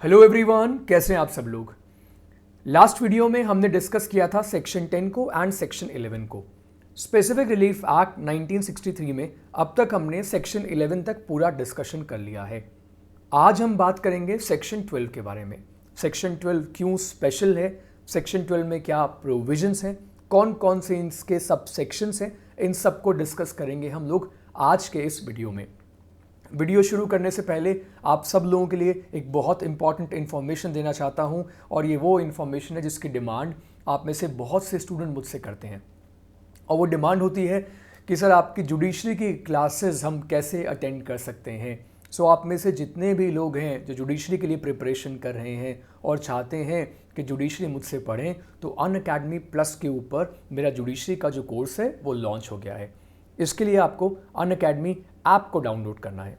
Hello everyone, कैसे हैं आप सब लोग। लास्ट वीडियो में हमने डिस्कस किया था सेक्शन 10 को एंड सेक्शन 11 को। स्पेसिफिक रिलीफ एक्ट 1963 में अब तक हमने सेक्शन 11 तक पूरा डिस्कशन कर लिया है। आज हम बात करेंगे सेक्शन 12 के बारे में। सेक्शन 12 क्यों स्पेशल है, सेक्शन 12 में क्या प्रोविजंस हैं, कौन कौन से इसके सब सेक्शंस हैं, इन सब को डिस्कस करेंगे हम लोग आज के इस वीडियो में। वीडियो शुरू करने से पहले आप सब लोगों के लिए एक बहुत इंपॉर्टेंट इन्फॉर्मेशन देना चाहता हूं, और ये वो इन्फॉर्मेशन है जिसकी डिमांड आप में से बहुत से स्टूडेंट मुझसे करते हैं। और वो डिमांड होती है कि सर आपकी जुडिशरी की क्लासेस हम कैसे अटेंड कर सकते हैं। सो आप में से जितने भी लोग हैं जो जुडिशरी के लिए प्रिपरेशन कर रहे हैं और चाहते हैं कि जुडिशरी मुझसे पढ़ें, तो अनअकैडमी प्लस के ऊपर मेरा जुडिशरी का जो कोर्स है वो लॉन्च हो गया है। इसके लिए आपको अनअकैडमी ऐप को डाउनलोड करना है,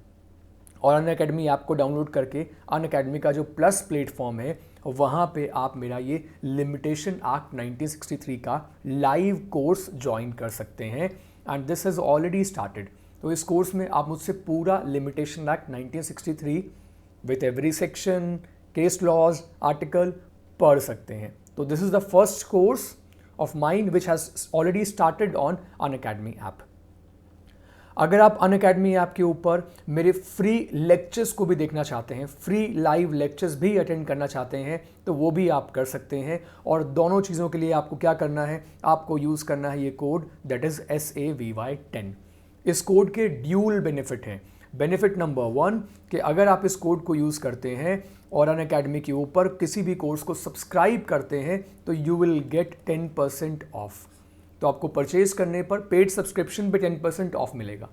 और अनअकैडमी ऐप को डाउनलोड करके अनअकैडमी का जो प्लस प्लेटफॉर्म है वहाँ पे आप मेरा ये लिमिटेशन एक्ट 1963 का लाइव कोर्स ज्वाइन कर सकते हैं, and this has already started. तो इस कोर्स में आप मुझसे पूरा limitation act 1963 with every section, case laws, article पढ़ सकते हैं। तो this is the first course of mine which has already started on Unacademy app. अगर आप अनअकैडमी ऐप के ऊपर मेरे फ्री लेक्चर्स को भी देखना चाहते हैं, फ्री लाइव लेक्चर्स भी अटेंड करना चाहते हैं, तो वो भी आप कर सकते हैं। और दोनों चीज़ों के लिए आपको क्या करना है, आपको यूज़ करना है ये कोड, दैट इज़ SAVY10। इस कोड के ड्यूल बेनिफिट हैं। बेनिफिट नंबर 1 कि अगर आप इस कोड को यूज़ करते हैं और अनअकैडमी के ऊपर किसी भी कोर्स को सब्सक्राइब करते हैं, तो यू विल गेट 10% ऑफ। तो आपको परचेज करने पर पेड सब्सक्रिप्शन पे 10% ऑफ मिलेगा।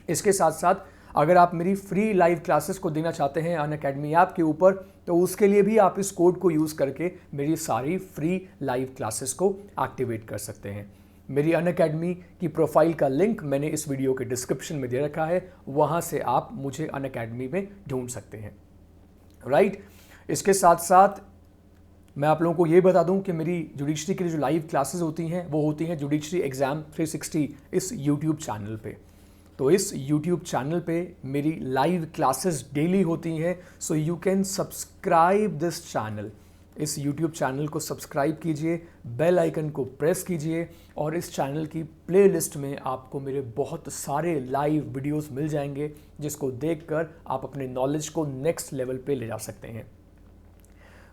इसके साथ साथ अगर आप मेरी फ्री लाइव क्लासेस को देना चाहते हैं अनअकैडमी ऐप के ऊपर, तो उसके लिए भी आप इस कोड को यूज़ करके मेरी सारी फ्री लाइव क्लासेस को एक्टिवेट कर सकते हैं। मेरी अनअकैडमी की प्रोफाइल का लिंक मैंने इस वीडियो के डिस्क्रिप्शन में दे रखा है, वहाँ से आप मुझे अनअकैडमी में ढूंढ सकते हैं। राइट। इसके साथ साथ मैं आप लोगों को ये बता दूं कि मेरी जुडिशरी के लिए जो लाइव क्लासेस होती हैं वो होती हैं जुडिशरी एग्ज़ाम 360 इस यूट्यूब चैनल पे। तो इस यूट्यूब चैनल पे मेरी लाइव क्लासेस डेली होती हैं, so you can subscribe this channel. इस यूट्यूब चैनल को सब्सक्राइब कीजिए, बेल आइकन को प्रेस कीजिए, और इस चैनल की प्लेलिस्ट में आपको मेरे बहुत सारे लाइव वीडियोस मिल जाएंगे, जिसको देखकर आप अपने नॉलेज को नेक्स्ट लेवल पे ले जा सकते हैं।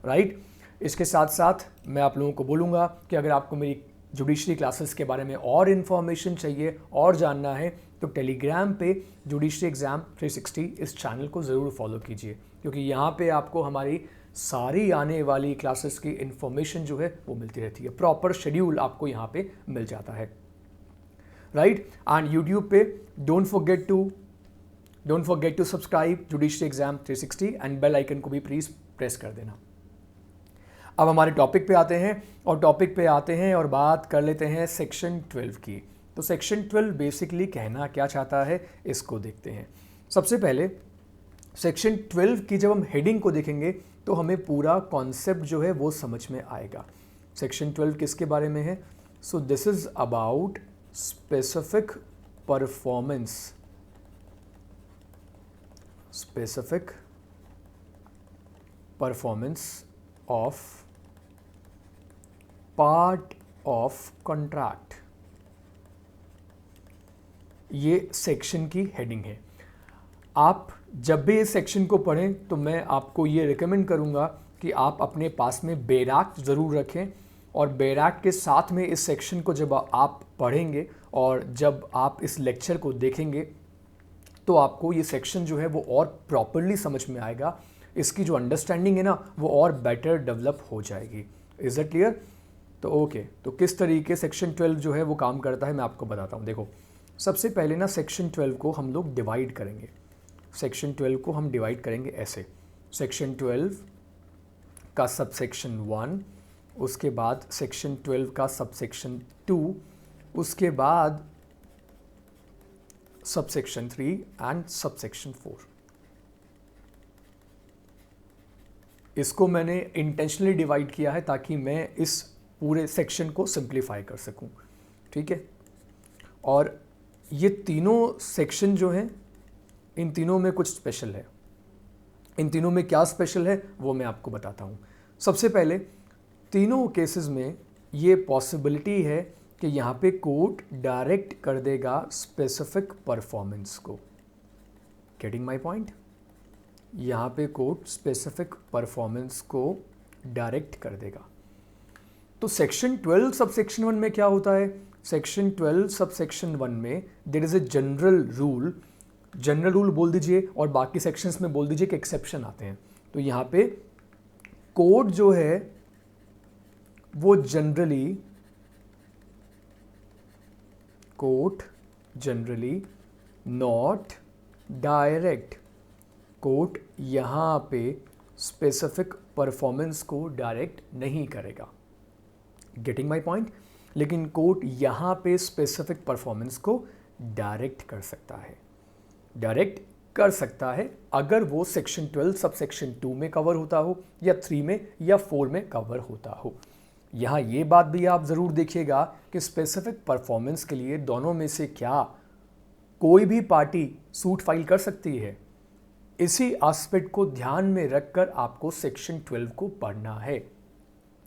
राइट। इसके साथ साथ मैं आप लोगों को बोलूँगा कि अगर आपको मेरी जुडिशरी क्लासेस के बारे में और इन्फॉर्मेशन चाहिए और जानना है, तो टेलीग्राम पे जुडिशरी एग्ज़ाम 360 इस चैनल को ज़रूर फॉलो कीजिए, क्योंकि यहाँ पे आपको हमारी सारी आने वाली क्लासेस की इन्फॉर्मेशन जो है वो मिलती रहती है। प्रॉपर शेड्यूल आपको यहाँ पे मिल जाता है। राइट। एंड यूट्यूब पे don't forget to subscribe judiciary exam 360 and bell icon को भी प्लीज़ प्रेस कर देना। अब हमारे टॉपिक पे आते हैं और बात कर लेते हैं सेक्शन 12 की। तो सेक्शन 12 बेसिकली कहना क्या चाहता है, इसको देखते हैं। सबसे पहले सेक्शन 12 की जब हम हेडिंग को देखेंगे तो हमें पूरा कॉन्सेप्ट जो है वो समझ में आएगा। सेक्शन 12 किसके बारे में है? So this is about specific performance of part of contract. ये सेक्शन की हेडिंग है। आप जब भी इस सेक्शन को पढ़ें तो मैं आपको ये रिकमेंड करूंगा कि आप अपने पास में बैराक ज़रूर रखें, और बैराक के साथ में इस सेक्शन को जब आप पढ़ेंगे और जब आप इस लेक्चर को देखेंगे तो आपको ये सेक्शन जो है वो और प्रॉपरली समझ में आएगा। इसकी जो अंडरस्टैंडिंग है ना वो और बेटर डेवलप हो जाएगी। Is it clear? तो ओके, तो किस तरीके सेक्शन 12 जो है वो काम करता है मैं आपको बताता हूँ। देखो, सबसे पहले ना सेक्शन 12 को हम लोग डिवाइड करेंगे। सेक्शन 12 को हम डिवाइड करेंगे ऐसे। सेक्शन 12 का सबसेक्शन 1, उसके बाद सेक्शन 12 का सबसेक्शन 2, उसके बाद सबसेक्शन 3 एंड सबसेक्शन 4। इसको मैंने इंटेंशनली डिवाइड किया है ताकि मैं इस पूरे सेक्शन को सिंप्लीफाई कर सकूं। ठीक है। और ये तीनों सेक्शन जो हैं इन तीनों में कुछ स्पेशल है। इन तीनों में क्या स्पेशल है वो मैं आपको बताता हूँ। सबसे पहले तीनों केसेस में ये पॉसिबिलिटी है कि यहाँ पे कोर्ट डायरेक्ट कर देगा स्पेसिफिक परफॉर्मेंस को। Getting my point? यहाँ पे कोर्ट स्पेसिफिक परफॉर्मेंस को डायरेक्ट कर देगा। तो सेक्शन 12 सबसेक्शन 1 में क्या होता है? सेक्शन 12 सबसेक्शन 1 में there is a general rule बोल दीजिए, और बाकी सेक्शंस में बोल दीजिए कि एक्सेप्शन आते हैं। तो यहाँ पे कोर्ट जो है वो जनरली नॉट डायरेक्ट, कोर्ट यहाँ पे स्पेसिफिक परफॉर्मेंस को डायरेक्ट नहीं करेगा। Getting my point? लेकिन कोर्ट यहाँ पे स्पेसिफिक परफॉर्मेंस को डायरेक्ट कर सकता है अगर वो सेक्शन 12 सबसेक्शन 2 में कवर होता हो, या 3 में, या 4 में कवर होता हो। यहाँ ये बात भी आप ज़रूर देखिएगा कि स्पेसिफिक परफॉर्मेंस के लिए दोनों में से क्या कोई भी पार्टी सूट फाइल कर सकती है। इसी एस्पेक्ट को ध्यान में रखकर आपको सेक्शन 12 को पढ़ना है।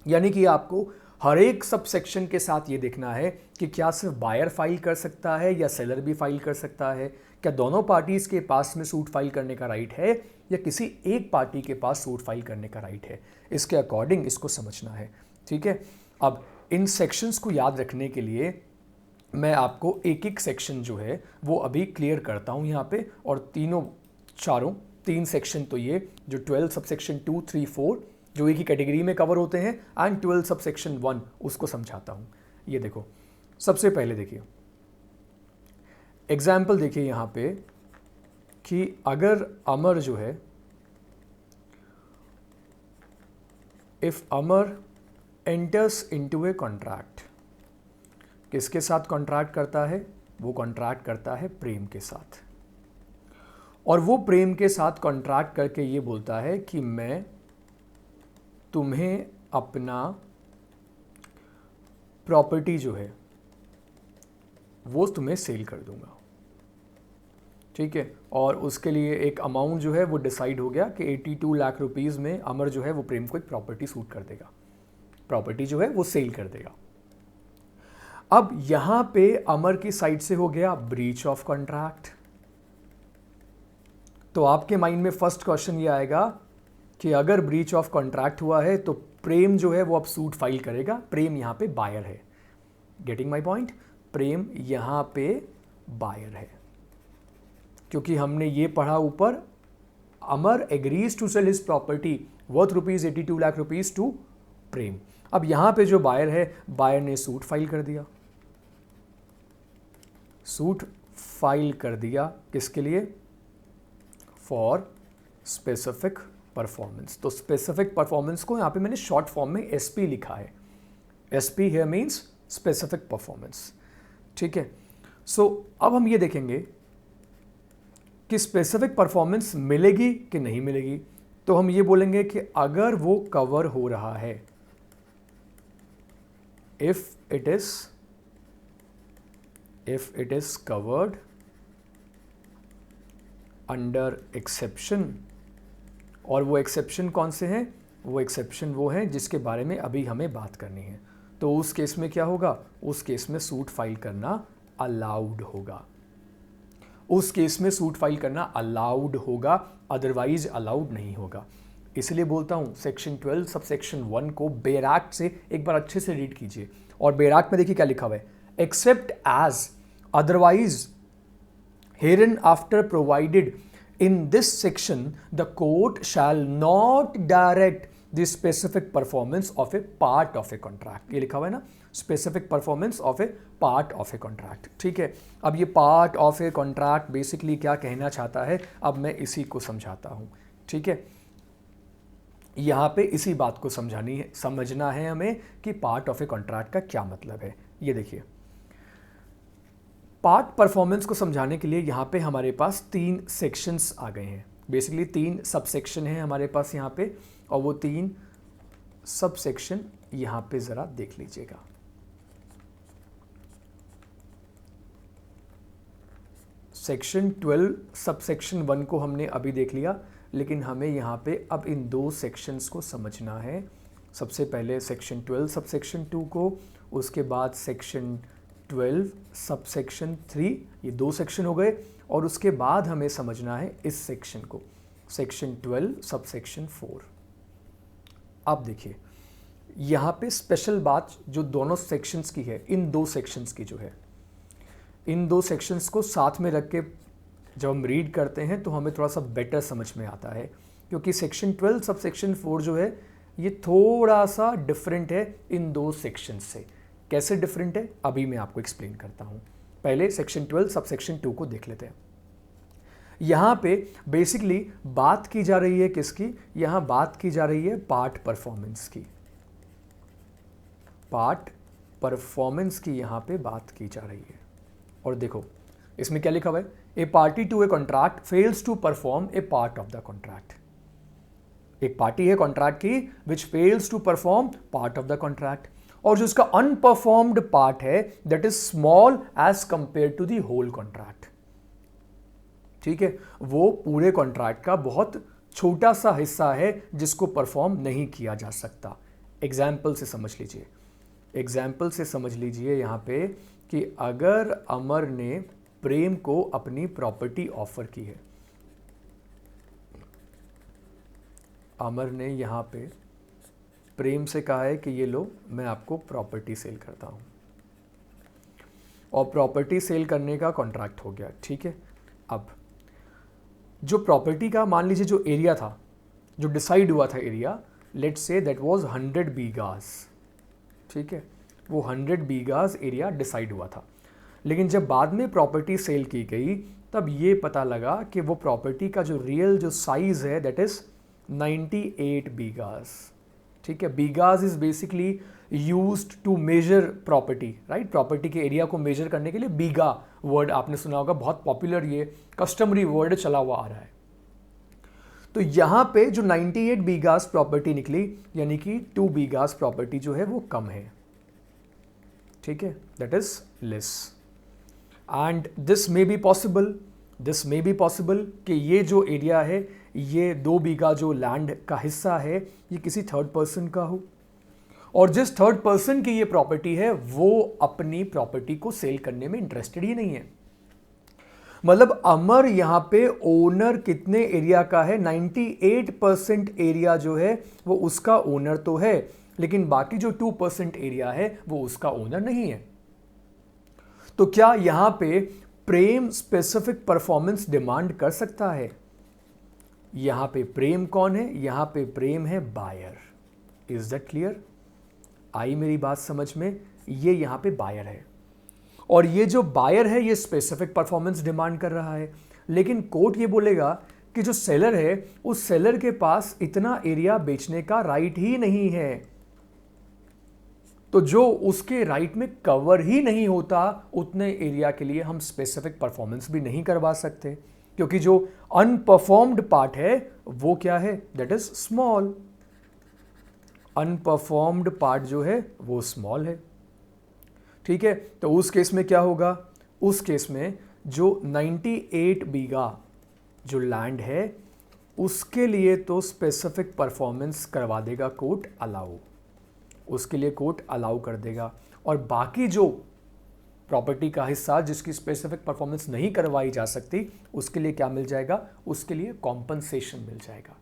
यानी कि आपको हर एक सब सेक्शन के साथ ये देखना है कि क्या सिर्फ बायर फाइल कर सकता है या सेलर भी फाइल कर सकता है, क्या दोनों पार्टीज के पास में सूट फाइल करने का राइट है या किसी एक पार्टी के पास सूट फाइल करने का राइट है। इसके अकॉर्डिंग इसको समझना है। ठीक है, अब इन सेक्शंस को याद रखने के लिए मैं आपको एक एक सेक्शन जो है वो अभी क्लियर करता हूँ यहाँ पे, और तीन सेक्शन तो ये जो 12 सबसेक्शन 2, 3, 4 जो एक ही कैटेगरी में कवर होते हैं, एंड 12 सबसेक्शन 1 उसको समझाता हूँ। ये देखो, सबसे पहले देखिए एग्जाम्पल देखिए यहाँ पे कि अगर अमर जो है, if Amar enters into a contract, किसके साथ कॉन्ट्रैक्ट करता है? वो कॉन्ट्रैक्ट करता है प्रेम के साथ, और वो प्रेम के साथ कॉन्ट्रैक्ट करके ये बोलता है कि मैं तुम्हें अपना प्रॉपर्टी जो है वो तुम्हें सेल कर दूंगा। ठीक है, और उसके लिए एक अमाउंट जो है वो डिसाइड हो गया कि 82 लाख रुपीस में अमर जो है वो प्रेम को एक प्रॉपर्टी सूट कर देगा, प्रॉपर्टी जो है वो सेल कर देगा। अब यहां पे अमर की साइड से हो गया ब्रीच ऑफ कॉन्ट्रैक्ट। तो आपके माइंड में फर्स्ट क्वेश्चन ये आएगा कि अगर ब्रीच ऑफ कॉन्ट्रैक्ट हुआ है तो प्रेम जो है वो अब सूट फाइल करेगा। प्रेम यहां पे बायर है। Getting my point? प्रेम यहां पे बायर है, क्योंकि हमने ये पढ़ा ऊपर, Amar agrees to sell his property worth ₹82 lakh to Prem. अब यहां पे जो बायर है, बायर ने सूट फाइल कर दिया। सूट फाइल कर दिया किसके लिए? For specific performance. तो स्पेसिफिक परफॉर्मेंस को यहां पे मैंने शॉर्ट फॉर्म में एसपी लिखा है। SP here means specific performance. ठीक है, सो अब हम ये देखेंगे कि स्पेसिफिक परफॉर्मेंस मिलेगी कि नहीं मिलेगी। तो हम ये बोलेंगे कि अगर वो कवर हो रहा है, if it is covered under exception, और वो एक्सेप्शन कौन से हैं? वो एक्सेप्शन वो हैं जिसके बारे में अभी हमें बात करनी है। तो उस केस में क्या होगा? उस केस में सूट फाइल करना अलाउड होगा। उस केस में सूट फाइल करना अलाउड होगा, अदरवाइज अलाउड नहीं होगा। इसलिए बोलता हूं सेक्शन 12 सबसेक्शन 1 को बेयर एक्ट से एक बार अच्छे से रीड कीजिए। और बेयर एक्ट में देखिए क्या लिखा हुआ है, except as otherwise hereinafter provided in this section the court shall not direct the specific performance of a part of a contract। ये लिखा हुआ है ना, specific performance of a part of a contract। ठीक है, अब ये part of a contract basically क्या कहना चाहता है, अब मैं इसी को समझाता हूं। ठीक है, यहां पे इसी बात को समझना है हमें कि पार्ट ऑफ ए कॉन्ट्रैक्ट का क्या मतलब है। ये देखिए, पार्ट परफॉर्मेंस को समझाने के लिए यहाँ पे हमारे पास 3 सेक्शंस आ गए हैं। बेसिकली 3 सब सेक्शन हैं हमारे पास यहाँ पे, और वो 3 सब सेक्शन यहाँ पे ज़रा देख लीजिएगा। सेक्शन 12 सब सेक्शन 1 को हमने अभी देख लिया। लेकिन हमें यहाँ पे अब इन दो सेक्शंस को समझना है। सबसे पहले सेक्शन 12 सब सेक्शन 2 को, उसके बाद सेक्शन 12 सब सेक्शन 3, ये दो सेक्शन हो गए, और उसके बाद हमें समझना है इस सेक्शन को, सेक्शन 12 सब सेक्शन 4। अब देखिए यहाँ पे स्पेशल बात जो दोनों सेक्शंस की है, इन दो सेक्शंस की जो है, इन दो सेक्शंस को साथ में रख के जब हम रीड करते हैं तो हमें थोड़ा सा बेटर समझ में आता है, क्योंकि सेक्शन 12 सब सेक्शन 4 जो है ये थोड़ा सा डिफरेंट है इन दो सेक्शंस से। कैसे डिफरेंट है अभी मैं आपको एक्सप्लेन करता हूँ। पहले सेक्शन 12 सब सेक्शन 2 को देख लेते हैं। यहाँ पे बेसिकली बात की जा रही है किसकी? यहाँ बात की जा रही है पार्ट परफॉर्मेंस की, पार्ट परफॉर्मेंस की यहाँ पे बात की जा रही है। और देखो इसमें क्या लिखा हुआ है, a party to a contract fails to perform a part of the contract. एक पार्टी है कॉन्ट्रैक्ट की which fails to perform part of the contract, और जो इसका अनपरफॉर्म्ड पार्ट है that is small as compare to the whole contract. ठीक है, वो पूरे कॉन्ट्रैक्ट का बहुत छोटा सा हिस्सा है जिसको परफॉर्म नहीं किया जा सकता। एग्जाम्पल से समझ लीजिए, एग्जाम्पल से समझ लीजिए यहाँ पे कि अगर अमर ने प्रेम को अपनी प्रॉपर्टी ऑफर की है, अमर ने यहाँ पे प्रेम से कहा है कि ये लो मैं आपको प्रॉपर्टी सेल करता हूँ, और प्रॉपर्टी सेल करने का कॉन्ट्रैक्ट हो गया। ठीक है, अब जो प्रॉपर्टी का मान लीजिए जो एरिया था, जो डिसाइड हुआ था area, let's say that was 100 बीघास। ठीक है, वो 100 बीघास एरिया डिसाइड हुआ था, लेकिन जब बाद में प्रॉपर्टी सेल की गई तब ये पता लगा कि वो प्रॉपर्टी का जो रियल जो साइज है दैट इज 98 बीघास। ठीक है, bighas is basically used to measure property, right? Property के एरिया को मेजर करने के लिए बीघा वर्ड आपने सुना होगा, बहुत पॉपुलर ये कस्टमरी वर्ड चला हुआ आ रहा है। तो यहाँ पे जो 98 बीघास प्रॉपर्टी निकली, यानी कि 2 बीघास प्रॉपर्टी जो है वो कम है। ठीक है, that is less, and this may be possible, this may be possible कि ये जो एरिया है, ये 2 बीघा जो लैंड का हिस्सा है, ये किसी थर्ड पर्सन का हो, और जिस थर्ड पर्सन की ये प्रॉपर्टी है वो अपनी प्रॉपर्टी को सेल करने में इंटरेस्टेड ही नहीं है। मतलब अमर यहां पे ओनर कितने एरिया का है? 98% एरिया जो है वो उसका ओनर तो है, लेकिन बाकी जो 2% एरिया है वो उसका ओनर नहीं है। तो क्या यहां पे प्रेम स्पेसिफिक परफॉर्मेंस डिमांड कर सकता है? यहां पे प्रेम कौन है? यहां पे प्रेम है बायर। Is that clear? आई मेरी बात समझ में? ये यहां पे बायर है, और ये जो बायर है ये स्पेसिफिक परफॉर्मेंस डिमांड कर रहा है, लेकिन कोर्ट ये बोलेगा कि जो सेलर है उस सेलर के पास इतना एरिया बेचने का राइट ही नहीं है। तो जो उसके राइट में कवर ही नहीं होता उतने एरिया के लिए हम स्पेसिफिक परफॉर्मेंस भी नहीं करवा सकते, क्योंकि जो अनपरफॉर्म्ड पार्ट है वो क्या है? That is small. Unperformed part जो है वो स्मॉल है। ठीक है, तो उस केस में क्या होगा? उस केस में जो 98 बीघा जो लैंड है उसके लिए तो स्पेसिफिक परफॉर्मेंस करवा देगा कोर्ट अलाउ, उसके लिए कोर्ट अलाउ कर देगा, और बाकी जो प्रॉपर्टी का हिस्सा जिसकी स्पेसिफिक परफॉर्मेंस नहीं करवाई जा सकती उसके लिए क्या मिल जाएगा? उसके लिए कॉम्पनसेशन मिल जाएगा।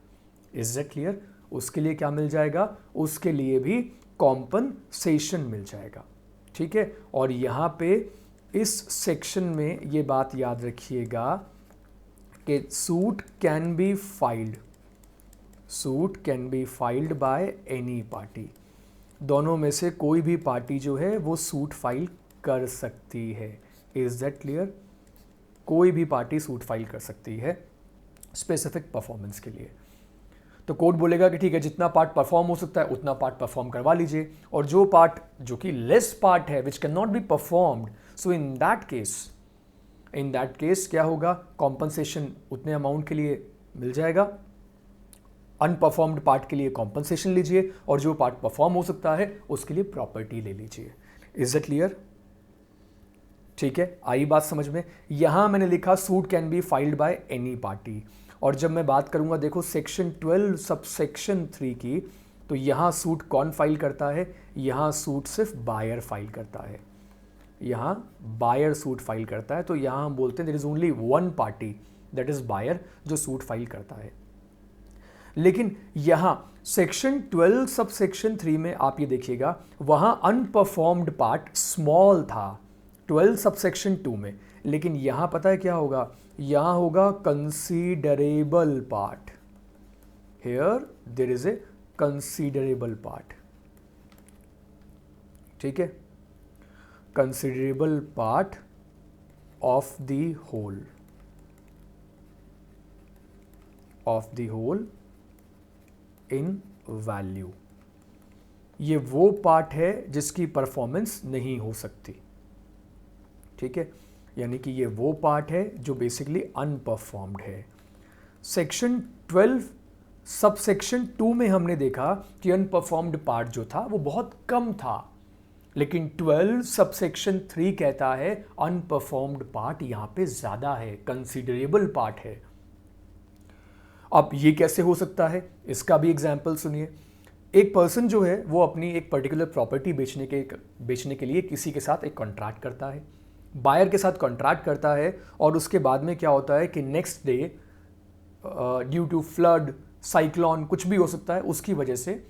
Is that clear? उसके लिए क्या मिल जाएगा? उसके लिए भी कॉम्पनसेशन मिल जाएगा। ठीक है, और यहाँ पे इस सेक्शन में ये बात याद रखिएगा कि suit can be filed, suit can be filed by any party. दोनों में से कोई भी पार्टी जो है वो सूट फाइल कर सकती है। Is that clear? कोई भी पार्टी सूट फाइल कर सकती है स्पेसिफिक परफॉर्मेंस के लिए। तो कोर्ट बोलेगा कि ठीक है, जितना पार्ट परफॉर्म हो सकता है उतना पार्ट परफॉर्म करवा लीजिए, और जो पार्ट जो कि लेस पार्ट है which can not be performed, so in that case क्या होगा? कॉम्पनसेशन उतने अमाउंट के लिए मिल जाएगा। अनपरफॉर्म्ड पार्ट के लिए कॉम्पनसेशन लीजिए, और जो पार्ट परफॉर्म हो सकता है उसके लिए प्रॉपर्टी ले लीजिए। Is that clear? ठीक है, आई बात समझ में? यहां मैंने लिखा suit can be filed by any party, और जब मैं बात करूंगा देखो सेक्शन 12 सबसेक्शन 3 की, तो यहाँ सूट कौन फाइल करता है? यहाँ सूट सिर्फ बायर फाइल करता है, यहाँ बायर सूट फाइल करता है। तो यहाँ हम बोलते हैं there is only one party that is buyer जो सूट फाइल करता है। लेकिन यहाँ सेक्शन 12 सब सेक्शन 3 में आप ये देखिएगा, वहाँ अनपरफॉर्म्ड पार्ट स्मॉल था 12 सब सेक्शन 2 में, लेकिन यहाँ पता है क्या होगा? यहाँ होगा considerable part. Here there is a considerable part, ठीक है, considerable part of the whole in value. ये वो पार्ट है जिसकी परफॉर्मेंस नहीं हो सकती, ठीक है, यानी कि ये वो पार्ट है जो बेसिकली अनपरफॉर्म्ड है। सेक्शन 12 सब सेक्शन 2 में हमने देखा कि अनपरफॉर्म्ड पार्ट जो था वो बहुत कम था, लेकिन 12 सब सेक्शन 3 कहता है अनपरफॉर्म्ड पार्ट यहां पे ज्यादा है, कंसीडरेबल पार्ट है। अब ये कैसे हो सकता है, इसका भी एग्जाम्पल सुनिए। एक पर्सन जो है वो अपनी एक पर्टिकुलर प्रॉपर्टी बेचने के लिए किसी के साथ एक कॉन्ट्रैक्ट करता है, बायर के साथ कॉन्ट्रैक्ट करता है, और उसके बाद में क्या होता है कि next day due to flood, cyclone, कुछ भी हो सकता है, उसकी वजह से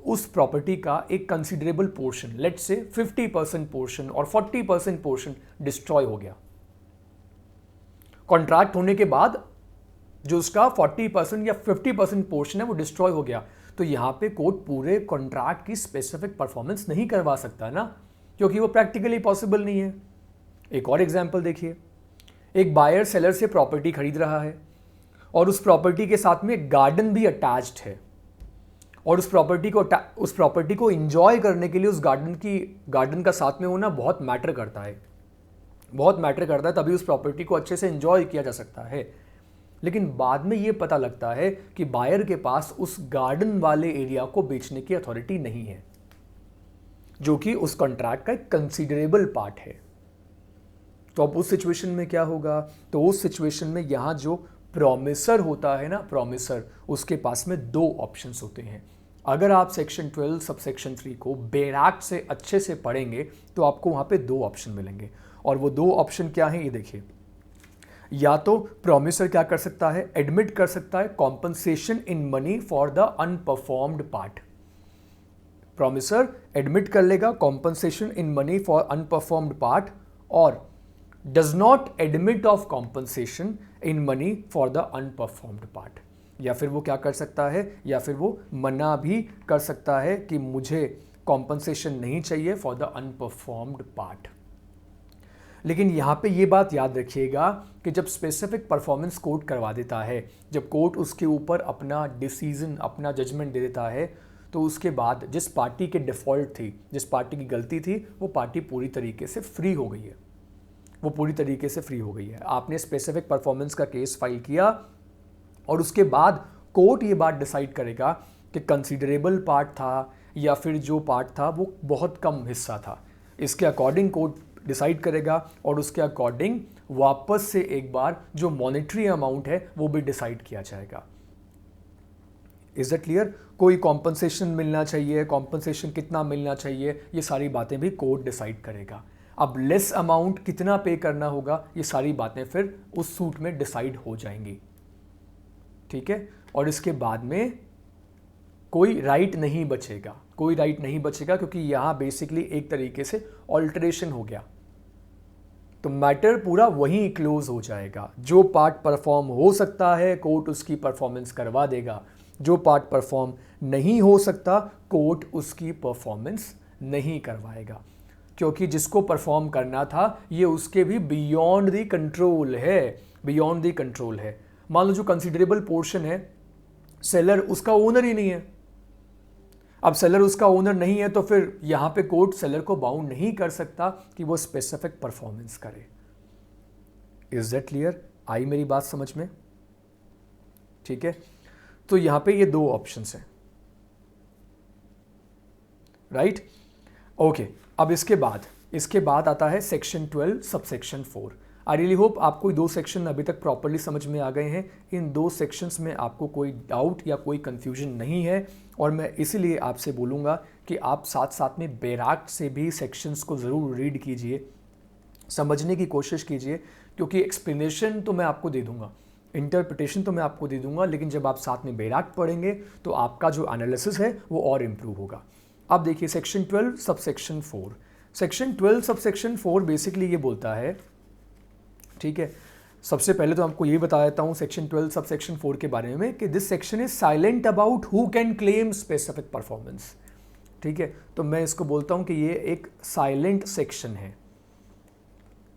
उस प्रॉपर्टी का एक considerable portion, let's say 50% portion और 40% पोर्शन डिस्ट्रॉय हो गया। कॉन्ट्रैक्ट होने के बाद जो उसका 40% या 50% पोर्शन है वो डिस्ट्रॉय हो गया, तो यहां पे कोर्ट पूरे कॉन्ट्रैक्ट की स्पेसिफिक परफॉर्मेंस नहीं करवा सकता ना, क्योंकि वो प्रैक्टिकली पॉसिबल नहीं है। एक और एग्जांपल देखिए, एक बायर सेलर से प्रॉपर्टी खरीद रहा है और उस प्रॉपर्टी के साथ में गार्डन भी अटैच्ड है, और उस प्रॉपर्टी को एंजॉय करने के लिए उस गार्डन का साथ में होना बहुत मैटर करता है, तभी उस प्रॉपर्टी को अच्छे से एंजॉय किया जा सकता है। लेकिन बाद में ये पता लगता है कि बायर के पास उस गार्डन वाले एरिया को बेचने की अथॉरिटी नहीं है, जो कि उस कॉन्ट्रैक्ट का एक कंसीडरेबल पार्ट है। तो अब उस सिचुएशन में क्या होगा? तो उस सिचुएशन में यहां जो प्रॉमिसर होता है ना, प्रॉमिसर, उसके पास में दो ऑप्शंस होते हैं। अगर आप सेक्शन 12 सब सेक्शन 3 को बैराक से अच्छे से पढ़ेंगे तो आपको वहां पे दो ऑप्शन मिलेंगे, और वो दो ऑप्शन क्या है ये देखिए। या तो प्रॉमिसर क्या कर सकता है? एडमिट कर सकता है compensation in money for the unperformed part. Promisor admit कर लेगा compensation in money for unperformed part, और does not admit of compensation in money for the unperformed part. या फिर वो क्या कर सकता है, या फिर वो मना भी कर सकता है कि मुझे कॉम्पनसेशन नहीं चाहिए फॉर द अनपरफॉर्म्ड पार्ट। लेकिन यहां पे ये बात याद रखिएगा कि जब स्पेसिफिक परफॉर्मेंस कोर्ट करवा देता है, जब कोर्ट उसके ऊपर अपना डिसीजन, अपना जजमेंट दे देता है, तो उसके बाद जिस पार्टी के डिफॉल्ट थी, जिस पार्टी की गलती थी, वो पार्टी पूरी तरीके से फ्री हो गई है, वो पूरी तरीके से फ्री हो गई है। आपने स्पेसिफिक परफॉर्मेंस का केस फाइल किया और उसके बाद कोर्ट ये बात डिसाइड करेगा कि कंसीडरेबल पार्ट था या फिर जो पार्ट था वो बहुत कम हिस्सा था, इसके अकॉर्डिंग कोर्ट डिसाइड करेगा, और उसके अकॉर्डिंग वापस से एक बार जो मॉनेटरी अमाउंट है वो भी डिसाइड किया जाएगा। Is it clear? कोई कॉम्पनसेशन मिलना चाहिए, कॉम्पनसेशन कितना मिलना चाहिए, ये सारी बातें भी कोर्ट डिसाइड करेगा। अब लेस अमाउंट कितना पे करना होगा, ये सारी बातें फिर उस सूट में डिसाइड हो जाएंगी, ठीक है। और इसके बाद में कोई राइट नहीं बचेगा, कोई राइट नहीं बचेगा, क्योंकि यहां बेसिकली एक तरीके से ऑल्टरेशन हो गया, तो मैटर पूरा वहीं क्लोज हो जाएगा। जो पार्ट परफॉर्म हो सकता है कोर्ट उसकी परफॉर्मेंस करवा देगा, जो पार्ट परफॉर्म नहीं हो सकता कोर्ट उसकी परफॉर्मेंस नहीं करवाएगा, क्योंकि जिसको परफॉर्म करना था ये उसके भी बियॉन्ड द कंट्रोल है, बियॉन्ड द कंट्रोल है। मान लो जो कंसीडरेबल पोर्शन है, सेलर उसका ओनर ही नहीं है। अब सेलर उसका ओनर नहीं है तो फिर यहां पे कोर्ट सेलर को बाउंड नहीं कर सकता कि वो स्पेसिफिक परफॉर्मेंस करे। Is that clear? आई मेरी बात समझ में? ठीक है, तो यहां पे ये दो ऑप्शंस हैं, राइट? ओके, अब इसके बाद आता है section 12 subsection 4। I really hope आपको 2 सेक्शन अभी तक प्रॉपरली समझ में आ गए हैं। इन 2 सेक्शंस में आपको कोई डाउट या कोई कन्फ्यूजन नहीं है, और मैं इसीलिए आपसे बोलूँगा कि आप साथ साथ में बैराक्ट से भी सेक्शंस को ज़रूर रीड कीजिए, समझने की कोशिश कीजिए, क्योंकि एक्सप्लेनेशन तो मैं आपको दे दूंगा, इंटरप्रिटेशन तो मैं आपको दे दूंगा, लेकिन जब आप साथ में बैराक्ट पढ़ेंगे तो आपका जो एनालिसिस है वो और इम्प्रूव होगा। अब देखिए section 12 sub section 4। Section 12 sub section 4 basically ये बोलता है, ठीक है, सबसे पहले तो आपको ये बता देता हूँ सेक्शन 12 सब सेक्शन 4 के बारे में कि this section is silent about who can claim specific performance. ठीक है, तो मैं इसको बोलता हूँ कि ये एक साइलेंट सेक्शन है।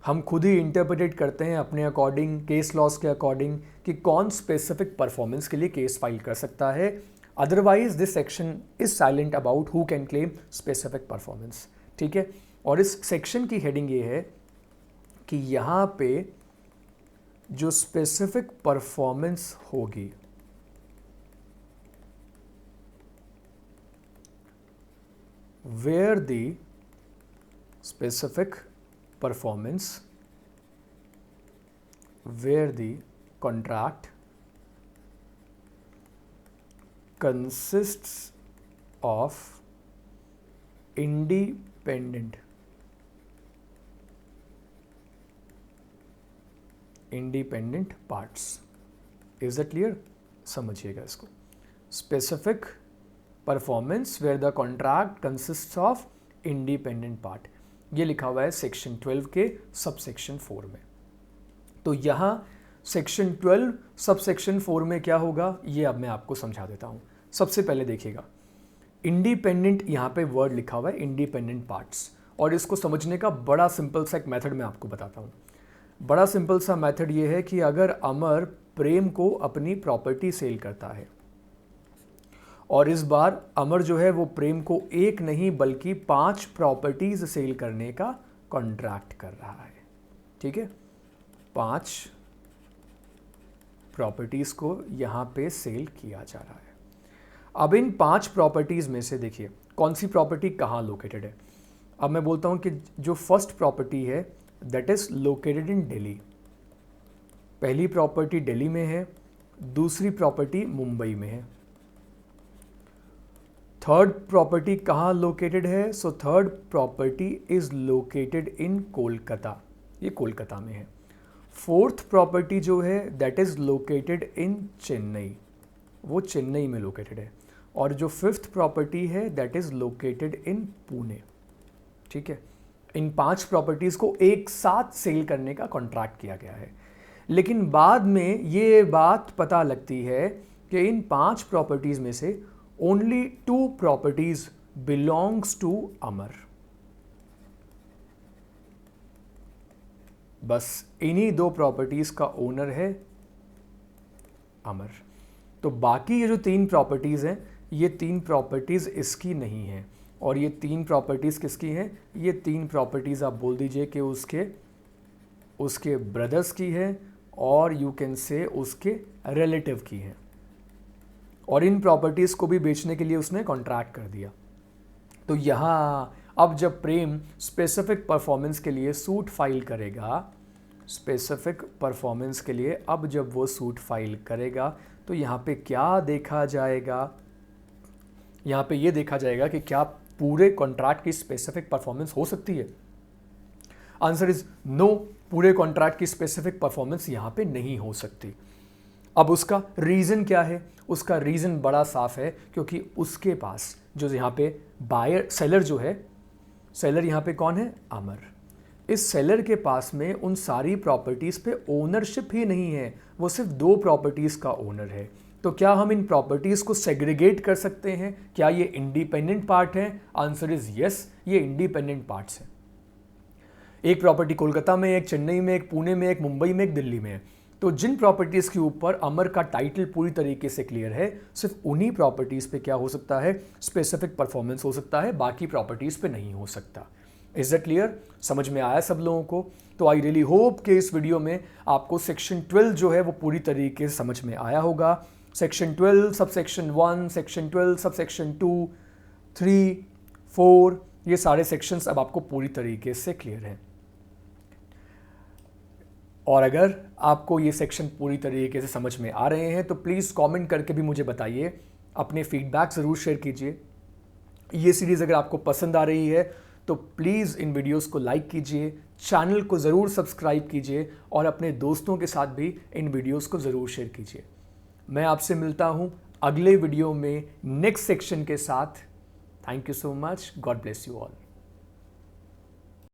हम खुद ही इंटरप्रेट करते हैं अपने अकॉर्डिंग, केस लॉस के अकॉर्डिंग, कि कौन स्पेसिफिक परफॉर्मेंस के लिए केस फाइल कर सकता है। Otherwise this section is silent about who can claim specific performance. ठीक है, और इस सेक्शन की हेडिंग ये है कि यहाँ पे जो स्पेसिफिक परफॉर्मेंस होगी where the specific performance, where the contract consists of independent parts. Is that clear? समझिएगा इसको। Specific performance where the contract consists of independent part, ये लिखा हुआ है सेक्शन 12 के सब सेक्शन 4 में। तो यहाँ सेक्शन 12 सब सेक्शन 4 में क्या होगा ये अब मैं आपको समझा देता हूँ। सबसे पहले देखिएगा, इंडिपेंडेंट यहाँ पे वर्ड लिखा हुआ है, इंडिपेंडेंट पार्ट्स, और इसको समझने का बड़ा सिंपल सा एक मेथड मैं आपको बताता हूँ। बड़ा सिंपल सा मेथड ये है कि अगर अमर प्रेम को अपनी प्रॉपर्टी सेल करता है, और इस बार अमर जो है वो प्रेम को एक नहीं बल्कि 5 प्रॉपर्टीज सेल करने का कॉन्ट्रैक्ट कर रहा है। ठीक है, 5 प्रॉपर्टीज को यहाँ पे सेल किया जा रहा है। अब इन 5 प्रॉपर्टीज में से देखिए कौन सी प्रॉपर्टी कहाँ लोकेटेड है। अब मैं बोलता हूँ कि जो फर्स्ट प्रॉपर्टी है that is located in Delhi. पहली प्रॉपर्टी दिल्ली में है, दूसरी प्रॉपर्टी मुंबई में है। थर्ड प्रॉपर्टी कहाँ लोकेटेड है? So third property is located in Kolkata, ये कोलकाता में है। फोर्थ प्रॉपर्टी जो है that is located in Chennai, वो चेन्नई में लोकेटेड है। और जो फिफ्थ प्रॉपर्टी है that is located in Pune. ठीक है, इन 5 प्रॉपर्टीज को एक साथ सेल करने का कॉन्ट्रैक्ट किया गया है। लेकिन बाद में ये बात पता लगती है कि इन 5 प्रॉपर्टीज में से ओनली 2 प्रॉपर्टीज बिलोंग्स टू अमर। बस इन्हीं 2 प्रॉपर्टीज का ओनर है अमर। तो बाकी ये जो 3 प्रॉपर्टीज हैं, ये 3 प्रॉपर्टीज इसकी नहीं हैं। और ये 3 प्रॉपर्टीज किसकी हैं? ये 3 प्रॉपर्टीज आप बोल दीजिए कि उसके ब्रदर्स की है, और यू कैन से उसके रिलेटिव की है। और इन प्रॉपर्टीज को भी बेचने के लिए उसने कॉन्ट्रैक्ट कर दिया। तो यहाँ अब जब प्रेम स्पेसिफिक परफॉर्मेंस के लिए सूट फाइल करेगा, स्पेसिफिक परफॉर्मेंस के लिए अब जब वो सूट फाइल करेगा तो यहाँ पे क्या देखा जाएगा? यहाँ पे ये देखा जाएगा कि क्या पूरे कॉन्ट्रैक्ट की स्पेसिफिक परफॉर्मेंस हो सकती है। आंसर इज नो, पूरे कॉन्ट्रैक्ट की स्पेसिफिक परफॉर्मेंस यहाँ पे नहीं हो सकती। अब उसका रीज़न क्या है? उसका रीज़न बड़ा साफ है, क्योंकि उसके पास जो यहाँ पे बायर सेलर जो है, सेलर यहाँ पे कौन है? अमर। इस सेलर के पास में उन सारी प्रॉपर्टीज़ पे ओनरशिप ही नहीं है, वो सिर्फ 2 प्रॉपर्टीज़ का ओनर है। तो क्या हम इन प्रॉपर्टीज़ को सेग्रीगेट कर सकते हैं? क्या ये इंडिपेंडेंट पार्ट है? आंसर इज यस, ये इंडिपेंडेंट पार्ट्स हैं। एक प्रॉपर्टी कोलकाता में, एक चेन्नई में, एक पुणे में, एक मुंबई में, एक दिल्ली में है। तो जिन प्रॉपर्टीज़ के ऊपर अमर का टाइटल पूरी तरीके से क्लियर है, सिर्फ उन्हीं प्रॉपर्टीज़ पे क्या हो सकता है? स्पेसिफिक परफॉर्मेंस हो सकता है, बाकी प्रॉपर्टीज़ पे नहीं हो सकता। Is that clear? समझ में आया सब लोगों को? तो आई रियली होप कि इस वीडियो में आपको सेक्शन 12 जो है वो पूरी तरीके से समझ में आया होगा। Section 12 sub section 1, section 12 sub section 2, 3, 4, ये सारे सेक्शंस अब आपको पूरी तरीके से क्लियर हैं। और अगर आपको ये सेक्शन पूरी तरीके से समझ में आ रहे हैं तो प्लीज़ कमेंट करके भी मुझे बताइए, अपने फीडबैक ज़रूर शेयर कीजिए। ये सीरीज़ अगर आपको पसंद आ रही है तो प्लीज़ इन वीडियोस को लाइक कीजिए, चैनल को ज़रूर सब्सक्राइब कीजिए और अपने दोस्तों के साथ भी इन वीडियोस को ज़रूर शेयर कीजिए। मैं आपसे मिलता हूँ अगले वीडियो में नेक्स्ट सेक्शन के साथ। Thank you so much. God bless you all.